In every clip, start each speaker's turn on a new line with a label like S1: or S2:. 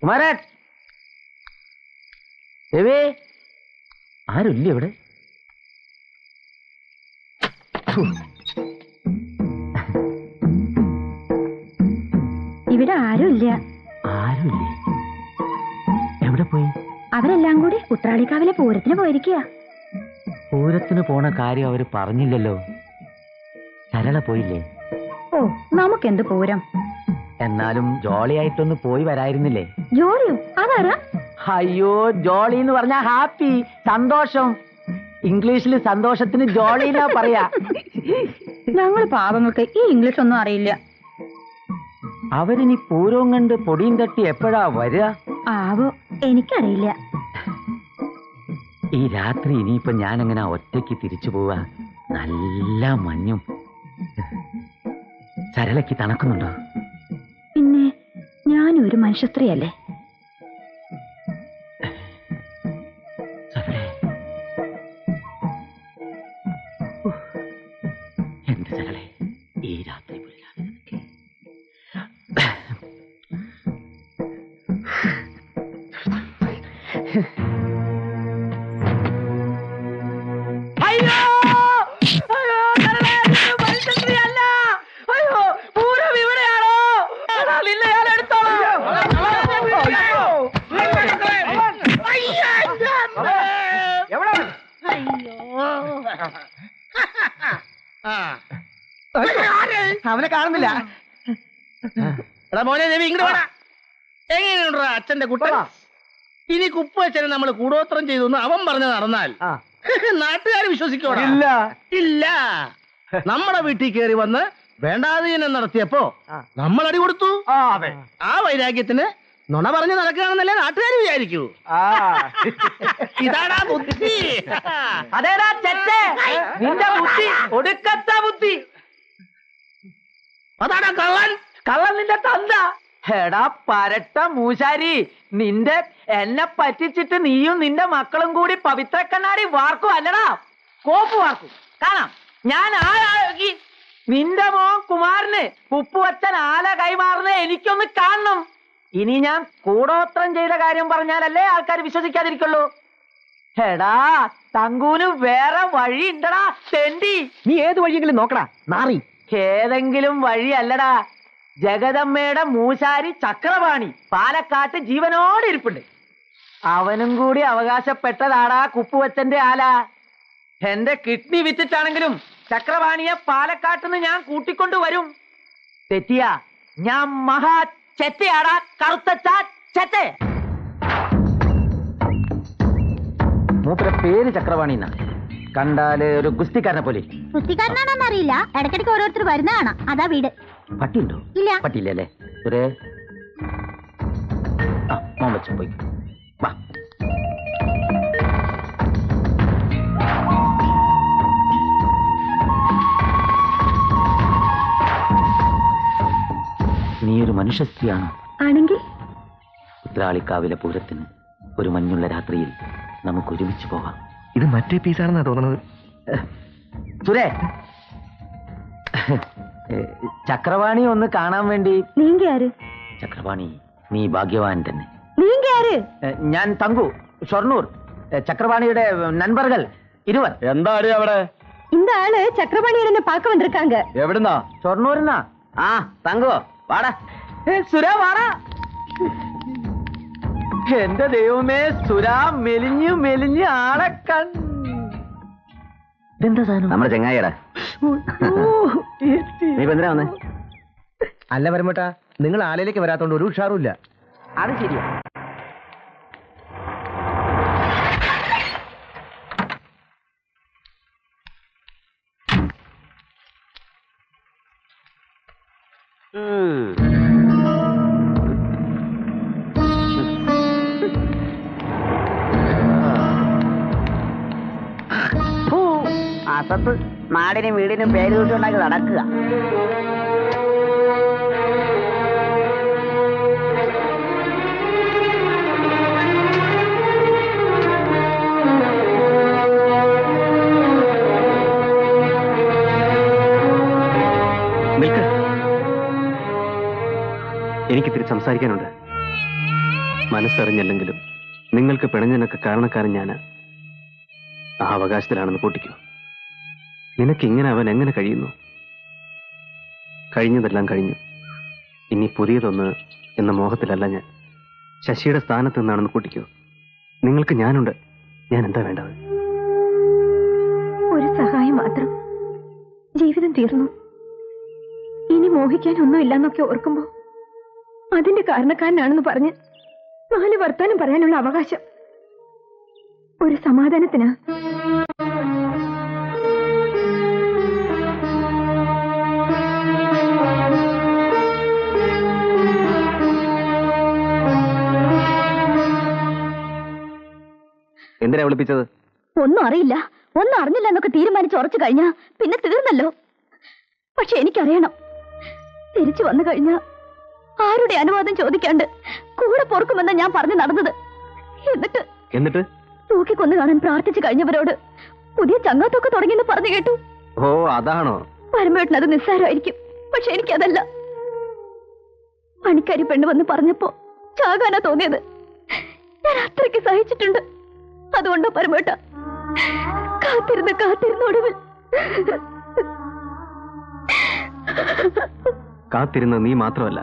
S1: കുമാരൻ, രവി, ആരുമില്ല ഇവിടെ?
S2: ഇവിടെ ആരുമില്ല.
S1: ആരുമില്ലേ? എവിടെ പോയി?
S2: അവരെല്ലാം കൂടി ഉത്രാളിക്കാവിലെ പൂരത്തിന് പോയിരിക്കുക.
S1: പൂരത്തിന് പോണ കാര്യം അവര് പറഞ്ഞില്ലല്ലോ. സരള പോയില്ലേ?
S2: ഓ, നമുക്കെന്ത് പൂരം.
S1: എന്നാലും ജോളിയായിട്ടൊന്ന് പോയി വരായിരുന്നില്ലേ?
S2: ജോളിയോ? അതാരാ?
S1: അയ്യോ, ജോളി എന്ന് പറഞ്ഞാ ഹാപ്പി, സന്തോഷം. ഇംഗ്ലീഷിൽ സന്തോഷത്തിന് ജോളി എന്നാ പറയാ.
S2: ഞങ്ങൾ പാവങ്ങൾക്ക് ഈ ഇംഗ്ലീഷ് ഒന്നും അറിയില്ല.
S1: അവരിനി പൂരവും കണ്ട് പൊടിയും തട്ടി എപ്പോഴാ വരിക?
S2: ആവോ, എനിക്കറിയില്ല.
S1: ഈ രാത്രി ഇനിയിപ്പൊ ഞാൻ എങ്ങനെ ഒറ്റയ്ക്ക് തിരിച്ചു പോവാ? നല്ല മഞ്ഞും. സരളയ്ക്ക് തണുക്കുന്നുണ്ടോ?
S2: പിന്നെ ഞാനും ഒരു മനുഷ്യ സ്ത്രീയല്ലേ.
S1: എന്റെ സരളെ, ഈ രാത്രി
S3: അവനെ കാണുന്നില്ല. എടാ മോനെ രവി, ഇങ്ങോട്ട് വേണ. എങ്ങനെയുണ്ടാ അച്ഛന്റെ കുട്ടൻ? ഇനി കുപ്പച്ചനെ നമ്മൾ കൂടോത്രം ചെയ്തു അവൻ പറഞ്ഞു നടന്നാൽ നാട്ടുകാർ വിശ്വസിക്കോടാ? ഇല്ല. നമ്മുടെ വീട്ടിൽ കയറി വന്ന് വേണ്ടാതീനം നടത്തിയപ്പോ നമ്മൾ അടി കൊടുത്തു. ആ വൈരാഗ്യത്തിന് നുണ പറഞ്ഞ് നടക്കുകയാണെന്നല്ലേ നാട്ടുകാർ വിചാരിക്കൂ. ഇതാടാ ബുദ്ധി.
S1: അതേടാ ചെറ്റേ, നിന്റെ ബുദ്ധി ഒടുക്കത്ത ബുദ്ധി.
S3: അതാടാ കള്ളൻ.
S1: കള്ളൻ നിന്റെ തന്ത. എടാ പരട്ട മൂശാരി, നിന്റെ എന്നെ പറ്റിച്ചിട്ട് നീയും നിന്റെ മക്കളും കൂടി പവിത്ര കണ്ണാടി വാർക്കും അല്ലടാ, കോപ്പ് വാർക്കും. കാണാം ഞാൻ ആളാക്കി. നിന്റെ മോൻ കുമാരന് ഉപ്പുവച്ചൻ ആല കൈമാറുന്ന എനിക്കൊന്ന് കാണണം. ഇനി ഞാൻ കൂടോത്രം ചെയ്ത കാര്യം പറഞ്ഞാലല്ലേ ആൾക്കാർ വിശ്വസിക്കാതിരിക്കുള്ളൂ. എടാ തങ്കൂന് വേറെ വഴി ഉണ്ടടാ തെണ്ടി.
S3: നീ ഏത് വഴിയെങ്കിലും നോക്കടാ നാറി.
S1: ഏതെങ്കിലും വഴി അല്ലടാ, ജഗദമ്മയുടെ മൂശാരി ചക്രപാണി പാലക്കാട്ട് ജീവനോടെ ഇരിപ്പുണ്ട്. അവനും കൂടി അവകാശപ്പെട്ടതാടാ കുപ്പുവച്ചന്റെ ആല. എന്റെ കിഡ്നി വിറ്റിട്ടാണെങ്കിലും ചക്രപാണിയെ പാലക്കാട്ടുനിന്ന് ഞാൻ കൂട്ടിക്കൊണ്ടു വരും. തെറ്റിയ ഞാൻ മഹാ ചെറ്റയാടാ, കറുത്ത ചെറ്റ. മൂപ്പര പേര് ചക്രപാണി എന്നാ. കണ്ടാല് ഒരു ഗുസ്തിക്കാരനെ പോലെ.
S2: കുസ്തിക്കാരനാണോന്ന് അറിയില്ല, ഇടയ്ക്കിടയ്ക്ക് ഓരോരുത്തർ വരുന്നതാണ്. അതാ വീട്.
S1: പട്ടിയുണ്ടോ?
S2: ഇല്ല.
S1: പട്ടിയില്ലേ? ഒരു മോൻ വെച്ചു പോയി. വാ. നീ ഒരു മനുഷ്യ സ്ത്രീയാണ്
S2: ആണെങ്കിൽ
S1: ഉത്രാളിക്കാവിലെ പൂരത്തിന് ഒരു മഞ്ഞുള്ള രാത്രിയിൽ നമുക്ക് ഒരുമിച്ച് പോവാം.
S3: ഇത് മറ്റേ പീസാണെന്നാ തോന്നുന്നത്.
S1: സുരേ, ചക്രവാണി ഒന്ന് കാണാൻ വേണ്ടി.
S2: നീങ്ക ആര്?
S1: ചക്രവാണി, നീ ഭാഗ്യവാൻ തന്നെ.
S2: നീങ്ക ആര്?
S1: ഞാൻ തങ്കു, ഷൊർണൂർ. ചക്രവാണിയുടെ നண்பர்கள் 20.
S3: എന്താ അടി അവിടെ?
S2: இந்த ஆளு சக்கரபாணியர் என்ன பார்க்க வந்திருக்காங்க.
S3: എവിടുന്നാ?
S1: ഷൊർണൂരിന്നാ. ആ തങ്കു വാടാ. സുരാ വാടാ. എന്റെ ദൈവമേ, സുരാ മെലിഞ്ഞു മെലിഞ്ഞ് ആളെ ഇതെന്താ സാധനം? നമ്മുടെ ചെങ്ങായിടാ. നീ എന്തിനാ വന്നേ?
S3: അല്ല വരുമ്പോട്ടാ, നിങ്ങൾ ആലയിലേക്ക് വരാത്തോണ്ട് ഒരു ഉഷാറുമില്ല.
S1: അത് ശരിയാ.
S4: അസത്ത് നാടിനും വീടിനും പേര് കൂട്ടുണ്ടാക്കി നടക്കുക.
S3: എനിക്ക് തിരിച്ച് സംസാരിക്കാനുണ്ട്.
S5: മനസ്സറിഞ്ഞല്ലെങ്കിലും നിങ്ങൾക്ക് പിണഞ്ഞതിനൊക്കെ കാരണക്കാരൻ ഞാനാ. ആ അവകാശത്തിലാണെന്ന് കൂട്ടിക്കോ. നിനക്കിങ്ങനെ അവൻ എങ്ങനെ കഴിയുന്നു? കഴിഞ്ഞതെല്ലാം കഴിഞ്ഞു. ഇനി പുതിയതൊന്ന് എന്ന മോഹത്തിലല്ല ഞാൻ. ശശിയുടെ സ്ഥാനത്ത് നിന്നാണെന്ന് കൂട്ടിക്കോ. നിങ്ങൾക്ക് ഞാനുണ്ട്. ഞാൻ എന്താ വേണ്ടത്?
S2: ഒരു സഹായം മാത്രം. ജീവിതം തീർന്നു, ഇനി മോഹിക്കാനൊന്നുമില്ലെന്നൊക്കെ ഓർക്കുമ്പോ അതിന്റെ കാരണക്കാരനാണെന്ന് പറഞ്ഞ് 4 വർത്താനം പറയാനുള്ള അവകാശം ഒരു സമാധാനത്തിനാ.
S5: എന്തിനാ വിളിപ്പിച്ചത്?
S2: ഒന്നും അറിയില്ല, ഒന്നും അറിഞ്ഞില്ല എന്നൊക്കെ തീരുമാനിച്ച് ഉറച്ചു കഴിഞ്ഞാ പിന്നെ തീർന്നല്ലോ. പക്ഷെ എനിക്കറിയണം, തിരിച്ചു വന്നു കഴിഞ്ഞ ആരുടെ അനുവാദം ചോദിക്കാണ്ട് കൂടെ പൊറുക്കുമെന്ന് ഞാൻ പറഞ്ഞു നടന്നത്. എന്നിട്ട് തൂക്കിക്കൊന്നു കാണാൻ പ്രാർത്ഥിച്ചു കഴിഞ്ഞവരോട് പുതിയ ചങ്ങാത്തൊക്കെ തുടങ്ങിയെന്ന് പറഞ്ഞു കേട്ടു.
S5: ഓ, അതാണോ?
S2: പരമേട്ടൻ അത് നിസ്സാരമായിരിക്കും, പക്ഷെ എനിക്കതല്ല. പണിക്കാരി പെണ്ണ് വന്ന് പറഞ്ഞപ്പോ ചാകാനാ തോന്നിയത്. ഞാൻ അത്രയ്ക്ക് സഹിച്ചിട്ടുണ്ട്. അതുകൊണ്ടോ പരമേട്ട കാത്തിരുന്നൊടുവിൽ
S5: കാത്തിരുന്ന നീ മാത്രമല്ല,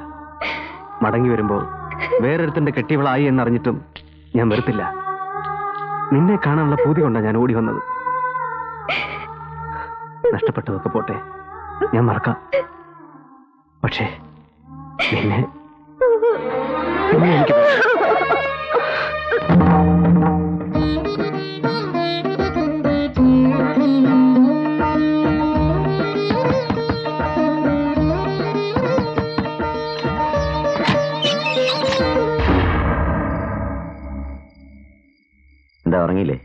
S5: മടങ്ങി വരുമ്പോൾ വേറൊരുത്തന്റെ കെട്ടിയവളായി എന്നറിഞ്ഞിട്ടും ഞാൻ വെറുത്തില്ല. നിന്നെ കാണാനുള്ള പൂതി കൊണ്ടാണ് ഞാൻ ഓടി വന്നത്. നഷ്ടപ്പെട്ടതൊക്കെ പോട്ടെ, ഞാൻ മറക്കാം. പക്ഷേ നിന്നെ എനിക്ക്
S6: എന്താ ഉറങ്ങിയില്ലേ?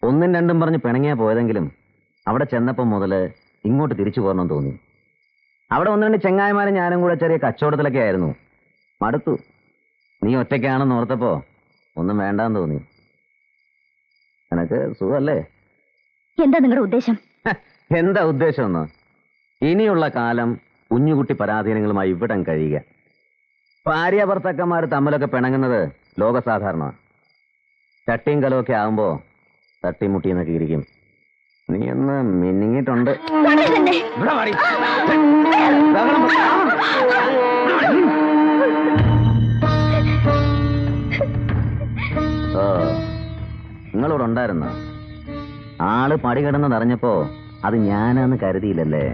S6: ഒന്നും രണ്ടും പറഞ്ഞ് പിണങ്ങിയാ പോയതെങ്കിലും അവിടെ ചെന്നപ്പം മുതല് ഇങ്ങോട്ട് തിരിച്ചു പോരണമെന്ന് തോന്നി. അവിടെ 1-2 ചെങ്ങായിമാരും ഞാനും കൂടെ ചെറിയ കച്ചവടത്തിലൊക്കെ ആയിരുന്നു. മടുത്തു. നീ ഒറ്റയ്ക്കാണെന്ന് ഓർത്തപ്പോ ഒന്നും വേണ്ടാന്ന് തോന്നി. നിനക്ക് സുഖല്ലേ?
S2: എന്താ നിങ്ങളുടെ ഉദ്ദേശം?
S6: എന്താ ഉദ്ദേശം എന്ന്? ഇനിയുള്ള കാലം കുഞ്ഞുകുട്ടി പരാധീനങ്ങളുമായി ഇവിടം കഴിയുക. ഭാര്യ ഭർത്താക്കന്മാർ തമ്മിലൊക്കെ പിണങ്ങുന്നത് ലോകസാധാരണമാണ്. ചട്ടിയും കലമൊക്കെ ആവുമ്പോ തട്ടിമുട്ടിന്നൊക്കെ ഇരിക്കും. നീ ഒന്ന് മിന്നിങ്ങിട്ടുണ്ട്. നിങ്ങളിവിടെ ഉണ്ടായിരുന്ന ആള് പടി കിടന്നതറിഞ്ഞപ്പോ അത് ഞാനാന്ന് കരുതിയില്ലല്ലേ?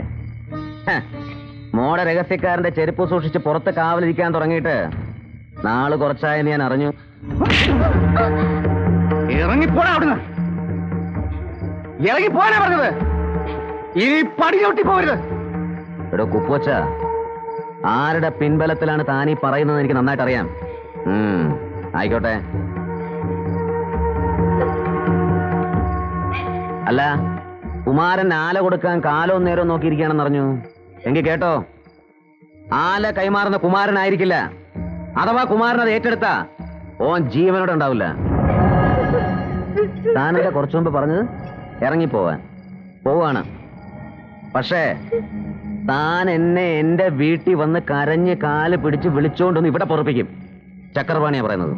S6: മോടെ രഹസ്യക്കാരന്റെ ചെരുപ്പ് സൂക്ഷിച്ച് പുറത്ത് കാവലിരിക്കാൻ തുടങ്ങിയിട്ട് നാള് കുറച്ചായെന്ന് ഞാൻ അറിഞ്ഞു.
S5: ഇറങ്ങിപ്പോടാ അവിടുന്ന്. ഇറങ്ങിപ്പോനാ പറഞ്ഞത്. ഈ പടി ചവിട്ടി പോകരുത്.
S6: എടോ കുപ്പുവച്ച, ആരുടെ പിൻബലത്തിലാണ് താനീ പറയുന്നത് എനിക്ക് നന്നായിട്ട് അറിയാം. ആയിക്കോട്ടെ. അല്ല, കുമാരൻ ആല കൊടുക്കാൻ കാലവും നേരവും നോക്കിയിരിക്കുകയാണെന്ന് അറിഞ്ഞു. എങ്കിൽ കേട്ടോ, ആല കൈമാറുന്ന കുമാരനായിരിക്കില്ല. അഥവാ കുമാരൻ അത് ഏറ്റെടുത്താ ഓൻ ജീവനോടെ ഉണ്ടാവില്ല. താനെന്താ കുറച്ചു മുമ്പ് പറഞ്ഞത്? ഇറങ്ങിപ്പോവാൻ പോവാണ്. പക്ഷേ താൻ എന്നെ എന്റെ വീട്ടിൽ വന്ന് കരഞ്ഞ് കാല് പിടിച്ച് വിളിച്ചോണ്ടൊന്ന് ഇവിടെ പൊറപ്പിക്കും. ചക്രപാണിയാ പറയുന്നത്.